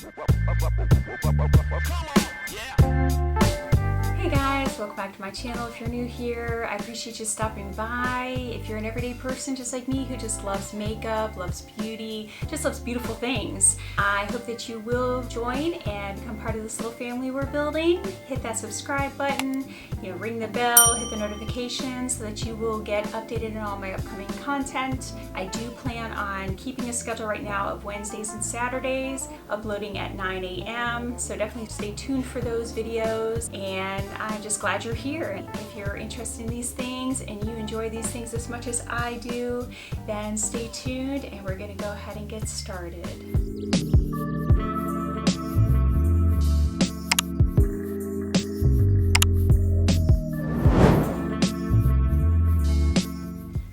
Hey guys, welcome back to my channel. If you're new here, I appreciate you stopping by. If you're an everyday person just like me who just loves makeup, loves beauty, just loves beautiful things, I hope that you will join and become part of this little family we're building. Hit that subscribe button, ring the bell, hit the notifications so that you will get updated on all my upcoming content. I do plan on keeping a schedule right now of Wednesdays and Saturdays, uploading at 9 a.m. So definitely stay tuned for those videos, and I'm just glad you're here. If you're interested in these things and you enjoy these things as much as I do, then stay tuned and we're gonna go ahead and get started.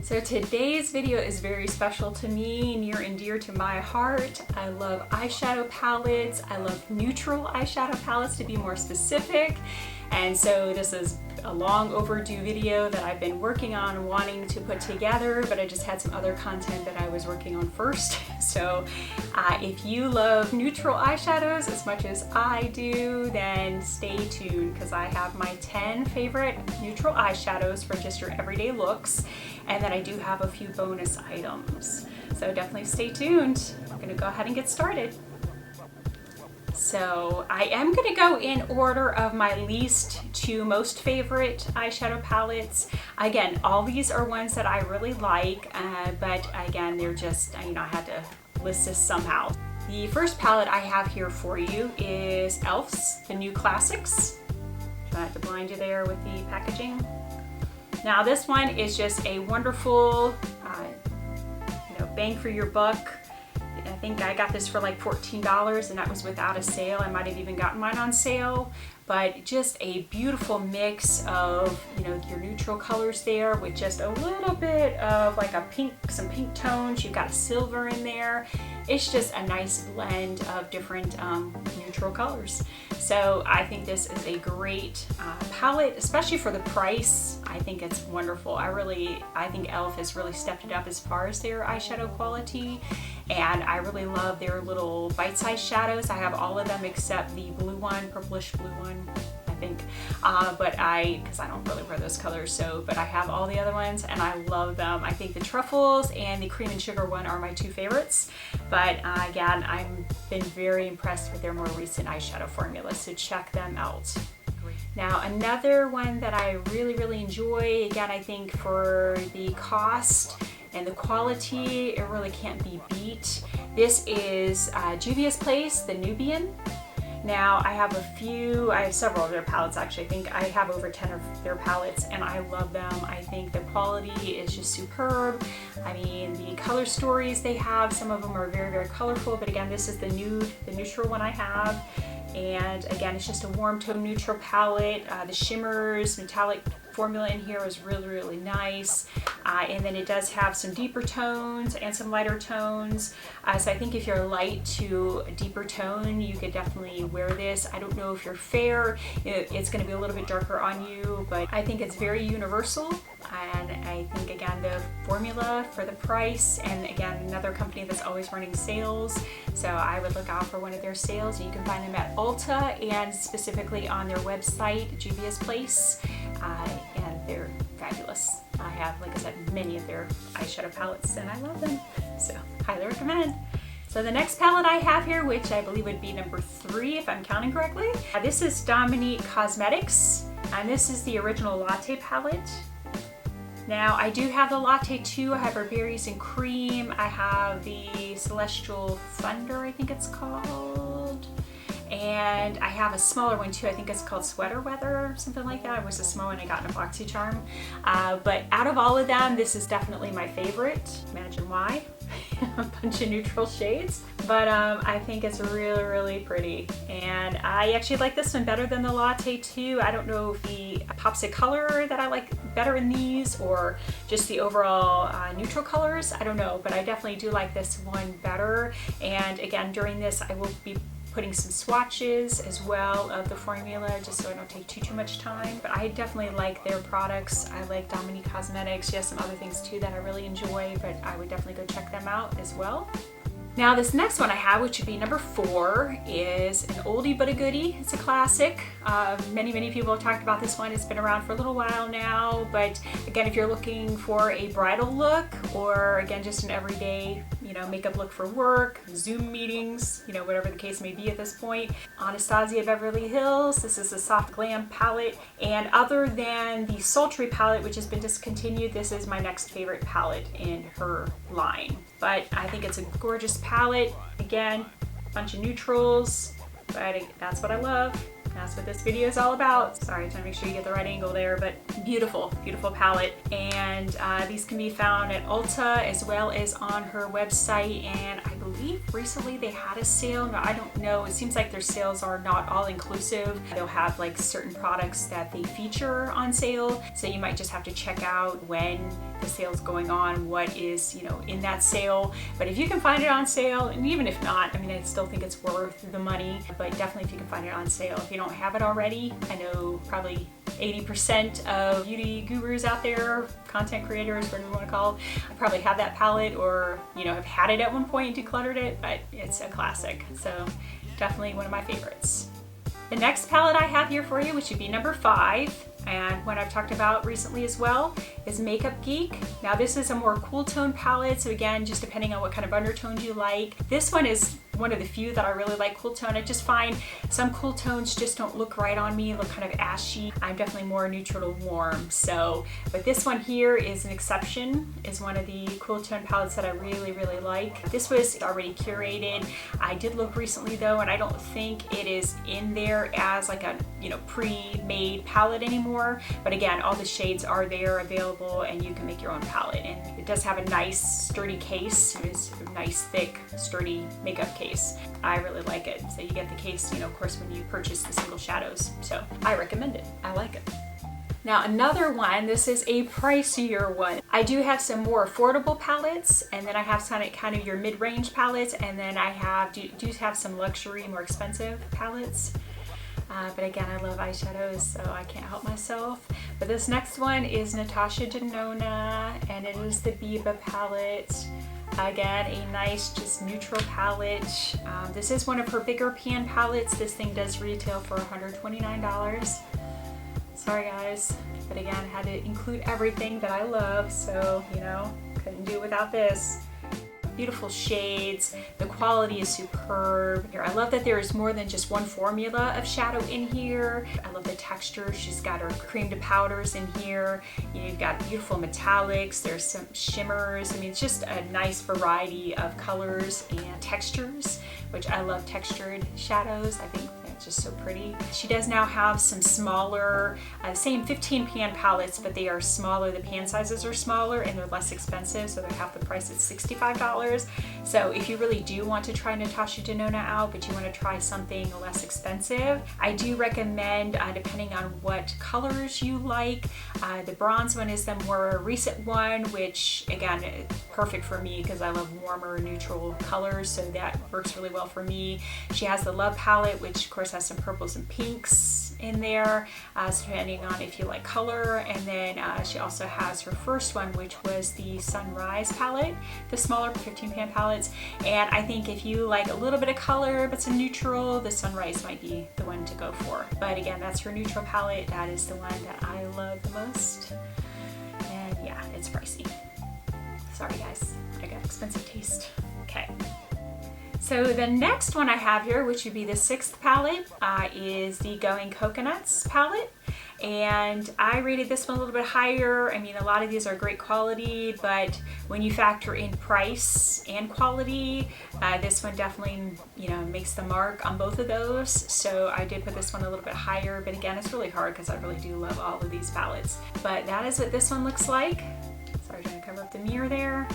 So today's video is very special to me, near and dear to my heart. I love eyeshadow palettes. I love neutral eyeshadow palettes, to be more specific. And so this is a long overdue video that I've been working on wanting to put together, but I just had some other content that I was working on first. So if you love neutral eyeshadows as much as I do, then stay tuned, because I have my 10 favorite neutral eyeshadows for just your everyday looks. And then I do have a few bonus items. So definitely stay tuned. I'm gonna go ahead and get started. So I am going to go in order of my least to most favorite eyeshadow palettes. Again, all these are ones that I really like, but again, they're just, I had to list this somehow. The first palette I have here for you is e.l.f.'s The New Classics. Try not to blind you there with the packaging. Now this one is just a wonderful, bang for your buck. I think I got this for like $14, and that was without a sale. I might have even gotten mine on sale, but just a beautiful mix of, your neutral colors there with just a little bit of like a pink, some pink tones. You've got a silver in there. It's just a nice blend of different neutral colors. So I think this is a great palette, especially for the price. I think it's wonderful. I think e.l.f. has really stepped it up as far as their eyeshadow quality. And I really love their little bite-sized shadows. I have all of them except the blue one, purplish blue one, I think. Because I don't really wear those colors, but I have all the other ones and I love them. I think the truffles and the cream and sugar one are my two favorites. But again, I've been very impressed with their more recent eyeshadow formulas, so check them out. Now another one that I really enjoy, again, I think for the cost and the quality, it really can't be beat. This is Juvia's Place, the Nubian. Now I have several of their palettes actually. I think I have over 10 of their palettes and I love them. I think the quality is just superb. I mean, the color stories they have, some of them are very colorful, but again, this is the Nude, the neutral one I have. And again, it's just a warm tone neutral palette. The shimmers, metallic formula in here is really nice. And then it does have some deeper tones and some lighter tones. So I think if you're light to a deeper tone, you could definitely wear this. I don't know if you're fair, it's going to be a little bit darker on you, but I think it's very universal. And I think, again, the formula for the price, and again, another company that's always running sales. So I would look out for one of their sales. You can find them at Ulta and specifically on their website, Juvia's Place. And they're fabulous. I have, like I said, many of their eyeshadow palettes and I love them. So highly recommend. So the next palette I have here, which I believe would be number 3 if I'm counting correctly. This is Dominique Cosmetics, and this is the original Latte palette. Now I do have the Latte too. I have her berries and cream. I have the Celestial Thunder, I think it's called. And I have a smaller one too. I think it's called Sweater Weather or something like that. It was a small one I got in a BoxyCharm. But out of all of them, this is definitely my favorite. Imagine why. A bunch of neutral shades. But I think it's really pretty. And I actually like this one better than the Latte too. I don't know if the pops of color that I like better in these or just the overall neutral colors. I don't know, but I definitely do like this one better. And again, during this, I will be putting some swatches as well of the formula just so I don't take too much time. But I definitely like their products. I like Dominique Cosmetics. She has some other things too that I really enjoy, but I would definitely go check them out as well. Now this next one I have, which would be number 4, is an oldie but a goodie. It's a classic. Many people have talked about this one. It's been around for a little while now, but again, if you're looking for a bridal look, or again, just an everyday, makeup look for work, Zoom meetings, whatever the case may be at this point. Anastasia Beverly Hills. This is a soft glam palette, and other than the sultry palette, which has been discontinued, this is my next favorite palette in her line. But I think it's a gorgeous palette. Again, a bunch of neutrals, but that's what I love. That's what this video is all about. Sorry, trying to make sure you get the right angle there, but beautiful, beautiful palette. And these can be found at Ulta as well as on her website. And I believe recently they had a sale. No, I don't know. It seems like their sales are not all inclusive. They'll have like certain products that they feature on sale. So you might just have to check out when the sale's going on, what is, in that sale. But if you can find it on sale, and even if not, I still think it's worth the money, but definitely if you can find it on sale. If you don't have it already, I know probably 80% of beauty gurus out there, content creators, whatever you want to call, probably have that palette or, have had it at one point and decluttered it, but it's a classic. So definitely one of my favorites. The next palette I have here for you, which would be number 5, and one I've talked about recently as well, is Makeup Geek. Now this is a more cool tone palette, so again, just depending on what kind of undertones you like. This one is one of the few that I really like cool tone. I just find some cool tones just don't look right on me, look kind of ashy. I'm definitely more neutral to warm. So, but this one here is an exception, is one of the cool tone palettes that I really, really like. This was already curated. I did look recently though, and I don't think it is in there as like a, pre-made palette anymore. But again, all the shades are there available and you can make your own palette. And it does have a nice sturdy case. It's a nice, thick, sturdy makeup case. I really like it. So you get the case, of course, when you purchase the single shadows. So I recommend it. I like it. Now another one, this is a pricier one. I do have some more affordable palettes, and then I have kind of your mid-range palettes, and then I do have some luxury, more expensive palettes. But again, I love eyeshadows, so I can't help myself. But this next one is Natasha Denona, and it is the Biba palette. Again, a nice, just neutral palette. This is one of her bigger pan palettes. This thing does retail for $129. Sorry guys, but again, I had to include everything that I love, so, couldn't do without this. Beautiful shades, the quality is superb. Here, I love that there is more than just one formula of shadow in here. I love the texture. She's got her cream to powders in here. You've got beautiful metallics, there's some shimmers. It's just a nice variety of colors and textures, which I love textured shadows. I think it's just so pretty. She does now have some smaller, same 15 pan palettes, but they are smaller. The pan sizes are smaller and they're less expensive, so they're half the price at $65. So if you really do want to try Natasha Denona out, but you want to try something less expensive, I do recommend, depending on what colors you like, the bronze one is the more recent one, which again, is perfect for me because I love warmer neutral colors, so that works really well for me. She has the Love palette, which of course has some purples and pinks in there, so depending on if you like color. And then she also has her first one, which was the Sunrise palette, the smaller 15 pan palettes. And I think if you like a little bit of color but some neutral, the Sunrise might be the one to go for. But again, that's her neutral palette. That is the one that I love the most. And yeah, it's pricey. Sorry guys, I got expensive taste. Okay. So the next one I have here, which would be the 6th palette, is the Going Coconuts palette. And I rated this one a little bit higher. A lot of these are great quality, but when you factor in price and quality, this one definitely, makes the mark on both of those. So I did put this one a little bit higher, but again, it's really hard because I really do love all of these palettes. But that is what this one looks like. Sorry, trying to cover up the mirror there.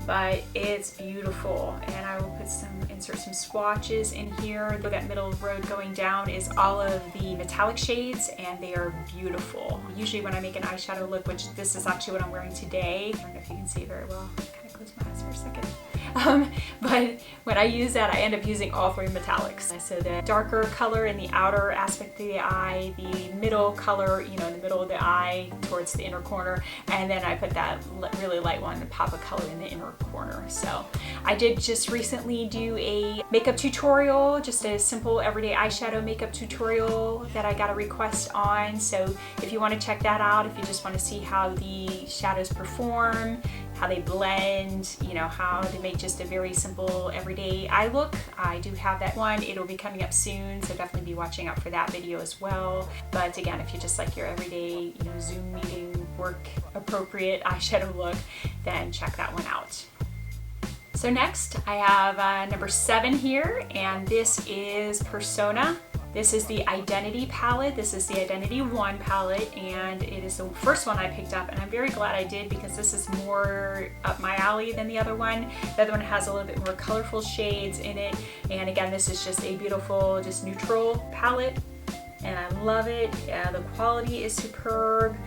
But it's beautiful, and I will insert some swatches in here. That middle road going down is all of the metallic shades, and they are beautiful. Usually when I make an eyeshadow look, which this is actually what I'm wearing today, I don't know if you can see it very well. Kind of close my eyes for a second. But when I use that, I end up using all three metallics. So the darker color in the outer aspect of the eye, the middle color, you know, in the middle of the eye towards the inner corner, and then I put that really light one, the pop of color in the inner corner. So I did just recently do a makeup tutorial, just a simple everyday eyeshadow makeup tutorial that I got a request on. So if you want to check that out, if you just want to see how the shadows perform, how they blend, you know, how to make just a very simple everyday eye look, I do have that one. It'll be coming up soon, so definitely be watching out for that video as well. But again, if you just like your everyday, you know, Zoom meeting, work appropriate eyeshadow look, then check that one out. So next I have number 7 here, and this is Persona. This is the Identity palette. This is the Identity 1 palette, and it is the first one I picked up, and I'm very glad I did because this is more up my alley than the other one. The other one has a little bit more colorful shades in it, and again, this is just a beautiful, just neutral palette, and I love it. The quality is superb.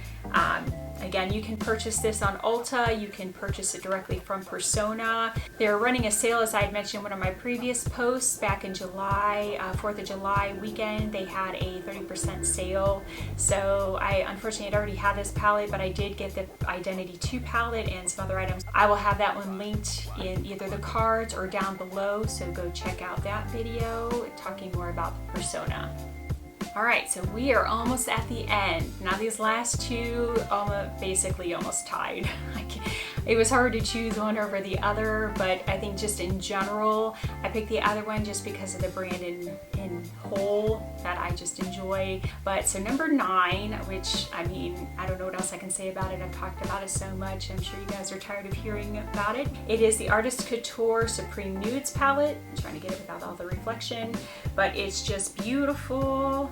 Again, you can purchase this on Ulta, you can purchase it directly from Persona. They're running a sale, as I had mentioned in one of my previous posts, back in July, 4th of July weekend, they had a 30% sale. So I unfortunately had already had this palette, but I did get the Identity 2 palette and some other items. I will have that one linked in either the cards or down below, so go check out that video talking more about Persona. Alright, so we are almost at the end. Now these last two basically almost tied. It was hard to choose one over the other, but I think just in general, I picked the other one just because of the brand in whole that I just enjoy. But so number 9, which I mean, I don't know what else I can say about it. I've talked about it so much. I'm sure you guys are tired of hearing about it. It is the Artist Couture Supreme Nudes palette. I'm trying to get it without all the reflection, but it's just beautiful.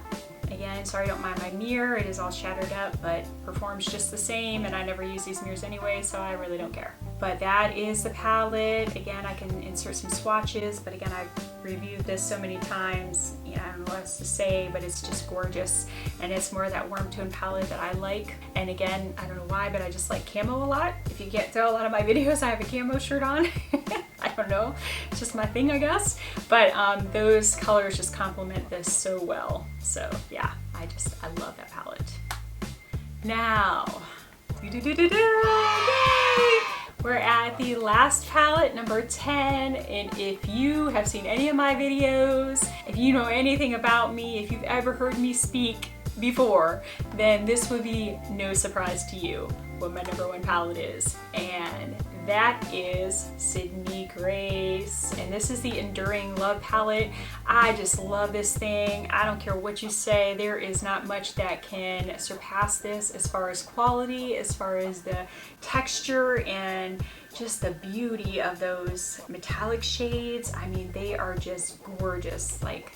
Again, sorry, don't mind my mirror. It is all shattered up, but performs just the same, and I never use these mirrors anyway, so I really don't care. But that is the palette. Again, I can insert some swatches, but again, I've reviewed this so many times, you know, I don't know what else to say, but it's just gorgeous. And it's more of that warm tone palette that I like. And again, I don't know why, but I just like camo a lot. If you can't tell a lot of my videos, I have a camo shirt on. I don't know, it's just my thing, I guess. But those colors just complement this so well. So yeah, I love that palette. Now, yay! We're at the last palette, number 10, and if you have seen any of my videos, if you know anything about me, if you've ever heard me speak before, then this would be no surprise to you what my number 1 palette is, and that is Sydney Grace. And this is the Enduring Love palette. I just love this thing. I don't care what you say, there is not much that can surpass this as far as quality, as far as the texture, and just the beauty of those metallic shades. I mean, they are just gorgeous, like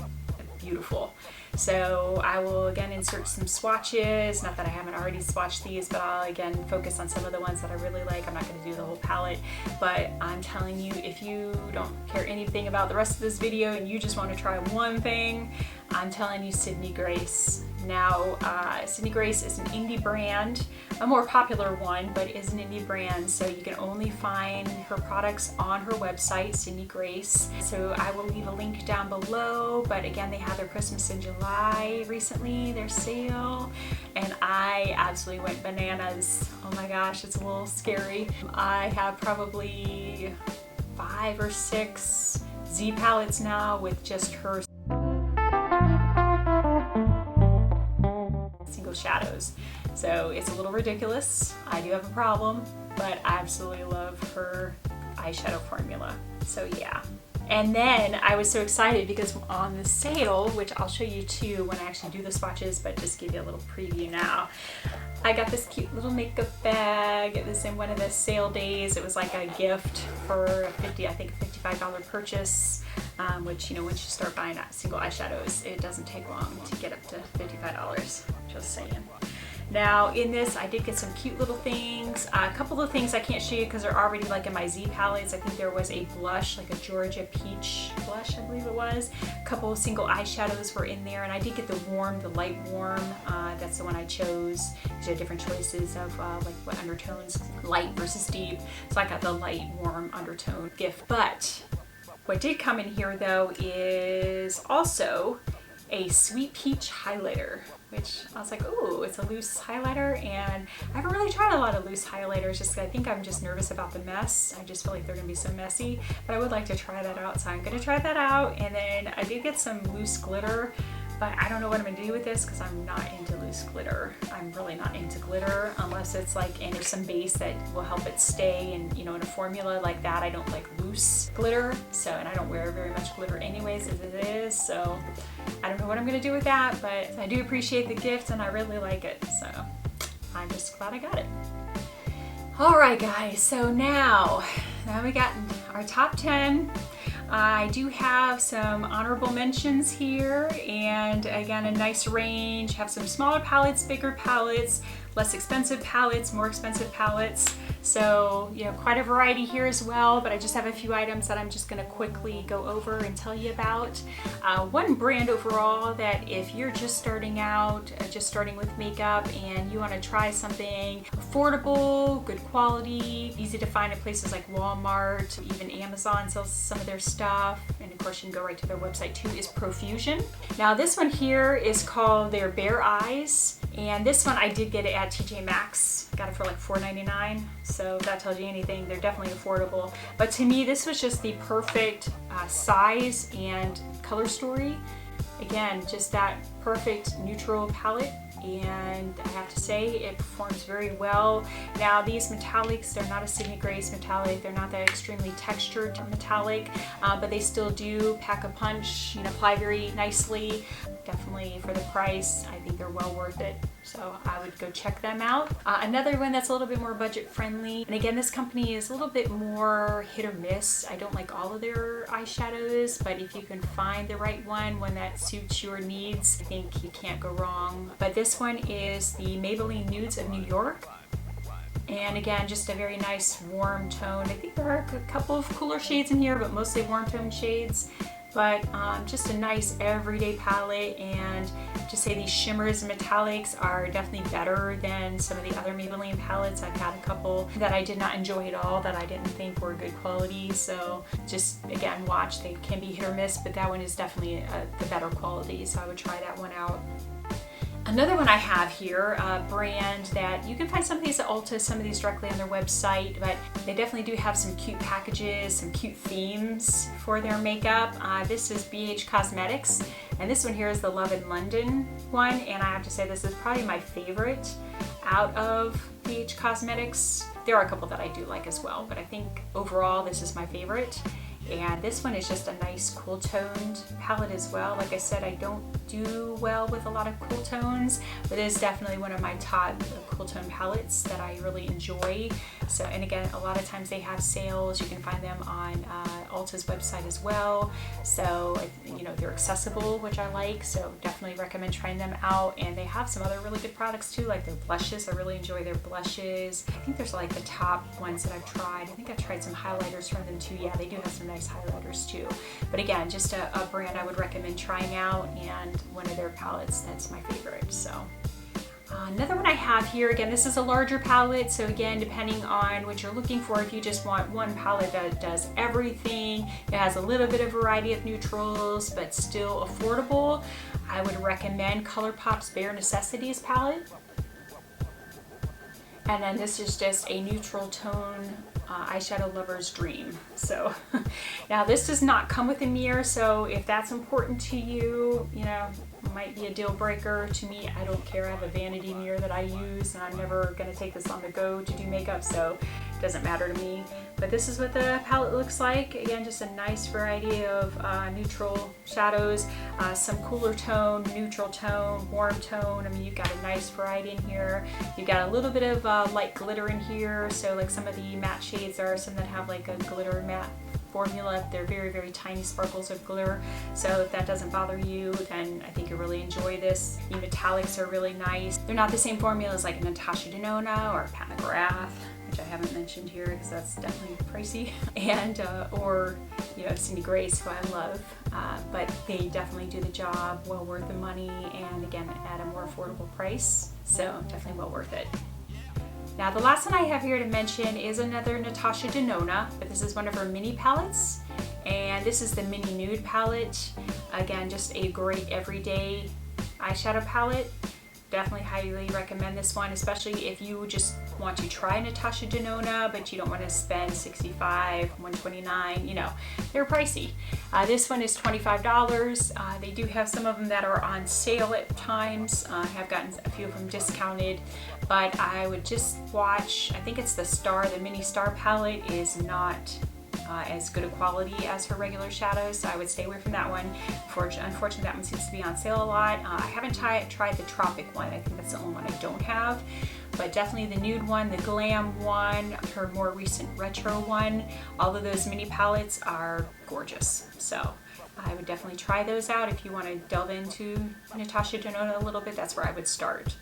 beautiful. So I will again insert some swatches, not that I haven't already swatched these, but I'll again focus on some of the ones that I really like. I'm not going to do the whole palette, but I'm telling you, if you don't care anything about the rest of this video and you just want to try one thing, I'm telling you Sydney Grace. Now, Sydney Grace is an indie brand, a more popular one, but is an indie brand, so you can only find her products on her website, Sydney Grace. So I will leave a link down below, but again, they had their Christmas in July recently, their sale, and I absolutely went bananas. Oh my gosh, it's a little scary. I have probably 5 or 6 Z palettes now with just her shadows. So it's a little ridiculous. I do have a problem, but I absolutely love her eyeshadow formula. So yeah. And then I was so excited because on the sale, which I'll show you too when I actually do the swatches, but just give you a little preview now. I got this cute little makeup bag. It was in one of the sale days. It was like a gift for a $55 purchase, which, you know, once you start buying single eyeshadows, it doesn't take long to get up to $55, just saying. Now in this, I did get some cute little things. A couple of things I can't show you because they're already like in my Z palettes. I think there was a blush, like a Georgia Peach blush, I believe it was. A couple of single eyeshadows were in there, and I did get the light warm. That's the one I chose. These are different choices of like what undertones, light versus deep. So I got the light warm undertone gift. But what did come in here though is also a Sweet Peach highlighter, which I was like, ooh, it's a loose highlighter, and I haven't really tried a lot of loose highlighters just 'cause I think I'm just nervous about the mess. I just feel like they're gonna be so messy, but I would like to try that out, so I'm gonna try that out. And then I did get some loose glitter, but I don't know what I'm gonna do with this because I'm not into loose glitter. I'm really not into glitter unless it's like, and there's some base that will help it stay, and you know, in a formula like that. I don't like loose glitter, so, and I don't wear very much glitter anyways as it is, so I don't know what I'm gonna do with that, but I do appreciate the gift and I really like it, so I'm just glad I got it. All right guys, so now we got our top 10. I do have some honorable mentions here, and again, a nice range. Have some smaller palettes, bigger palettes, less expensive palettes, more expensive palettes. So, you know, quite a variety here as well, but I just have a few items that I'm just gonna quickly go over and tell you about. One brand overall that if you're just starting out, just starting with makeup, and you wanna try something affordable, good quality, easy to find at places like Walmart, even Amazon sells some of their stuff, and of course you can go right to their website too, is Profusion. Now this one here is called their Bare Eyes, and this one I did get it at TJ Maxx. Got it for like $4.99, so if that tells you anything, they're definitely affordable. But to me, this was just the perfect size and color story. Again, just that perfect neutral palette, and I have to say it performs very well. Now these metallics, they're not a Sydney Grace metallic, they're not that extremely textured metallic, but they still do pack a punch, you know, apply very nicely. Definitely for the price, I think they're well worth it. So I would go check them out. Another one that's a little bit more budget friendly, and again, this company is a little bit more hit or miss. I don't like all of their eyeshadows, but if you can find the right one that suits your needs, I think you can't go wrong. But this one is the Maybelline Nudes of New York. And again, just a very nice warm tone. I think there are a couple of cooler shades in here, but mostly warm tone shades. But just a nice everyday palette, and to say these shimmers and metallics are definitely better than some of the other Maybelline palettes. I've had a couple that I did not enjoy at all, that I didn't think were good quality. So just again, watch, they can be hit or miss, but that one is definitely the better quality. So I would try that one out. Another one I have here, a brand that you can find some of these at Ulta, some of these directly on their website, but they definitely do have some cute packages, some cute themes for their makeup. This is BH Cosmetics, and this one here is the Love in London one, and I have to say this is probably my favorite out of BH Cosmetics. There are a couple that I do like as well, but I think overall this is my favorite. And this one is just a nice cool toned palette as well. Like I said, I don't do well with a lot of cool tones, but it is definitely one of my top cool tone palettes that I really enjoy. So, and again, a lot of times they have sales. You can find them on Ulta's website as well. So, you know, they're accessible, which I like. So definitely recommend trying them out. And they have some other really good products too, like their blushes. I really enjoy their blushes. I think there's like the top ones that I've tried. I think I've tried some highlighters from them too. Yeah, they do have some nice highlighters too. But again, just a brand I would recommend trying out, and one of their palettes that's my favorite. So another one I have here, again, this is a larger palette, so again, depending on what you're looking for, if you just want one palette that does everything, it has a little bit of variety of neutrals but still affordable, I would recommend Colourpop's Bare Necessities palette. And then this is just a neutral tone eyeshadow lover's dream. So now this does not come with a mirror, so if that's important to you, you know, might be a deal breaker. To me, I don't care. I have a vanity mirror that I use, and I'm never going to take this on the go to do makeup, so it doesn't matter to me. But this is what the palette looks like. Again, just a nice variety of neutral shadows, some cooler tone, neutral tone, warm tone. I mean, you've got a nice variety in here. You've got a little bit of light glitter in here, so like some of the matte shades are some that have like a glitter matte formula. They're very, very tiny sparkles of glitter. So if that doesn't bother you, then I think you'll really enjoy this. The metallics are really nice. They're not the same formula as like a Natasha Denona or a Pat McGrath, which I haven't mentioned here because that's definitely pricey, and or you know, Cindy Grace, who I love, but they definitely do the job, well worth the money, and again at a more affordable price, so definitely well worth it. Now the last one I have here to mention is another Natasha Denona, but this is one of her mini palettes, and this is the Mini Nude palette. Again, just a great everyday eyeshadow palette. Definitely highly recommend this one, especially if you just want to try Natasha Denona, but you don't want to spend $65, $129, you know, they're pricey. This one is $25. They do have some of them that are on sale at times. I have gotten a few of them discounted, but I would just watch, I think it's the Mini Star palette is not as good a quality as her regular shadows, so I would stay away from that one. Unfortunately, that one seems to be on sale a lot. I haven't tried the Tropic one. I think that's the only one I don't have, but definitely the Nude one, the Glam one, her more recent Retro one. All of those mini palettes are gorgeous, so I would definitely try those out. If you want to delve into Natasha Denona a little bit, that's where I would start.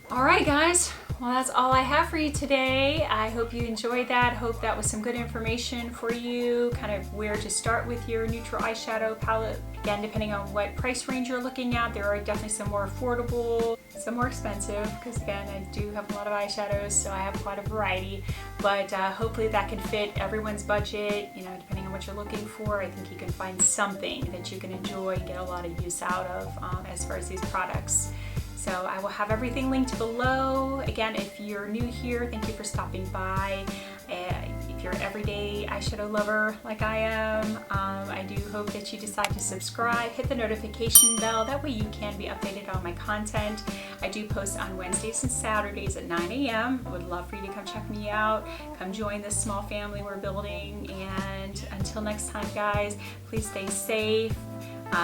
Alright guys, well that's all I have for you today. I hope you enjoyed that. Hope that was some good information for you, kind of where to start with your neutral eyeshadow palette. Again, depending on what price range you're looking at, there are definitely some more affordable, some more expensive, because again, I do have a lot of eyeshadows, so I have quite a variety, but hopefully that can fit everyone's budget, you know, depending on what you're looking for. I think you can find something that you can enjoy and get a lot of use out of as far as these products. So I will have everything linked below. Again, if you're new here, thank you for stopping by. If you're an everyday eyeshadow lover like I am, I do hope that you decide to subscribe, hit the notification bell. That way you can be updated on my content. I do post on Wednesdays and Saturdays at 9 a.m. I would love for you to come check me out. Come join this small family we're building. And until next time, guys, please stay safe,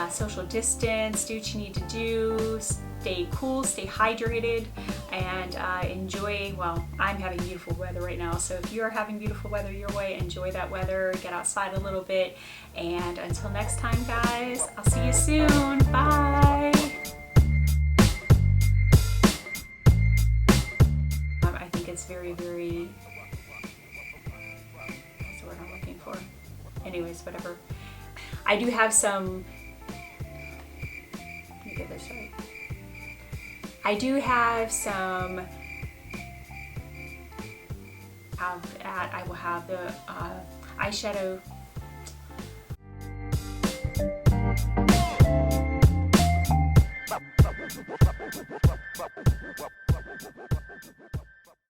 social distance, do what you need to do. Stay cool, stay hydrated, and enjoy, well, I'm having beautiful weather right now, so if you're having beautiful weather your way, enjoy that weather, get outside a little bit, and until next time, guys, I'll see you soon. Bye! I think it's very, very, what's the word I'm looking for? Anyways, whatever. I do have some, let me get this right. I do have some, I will have the eyeshadow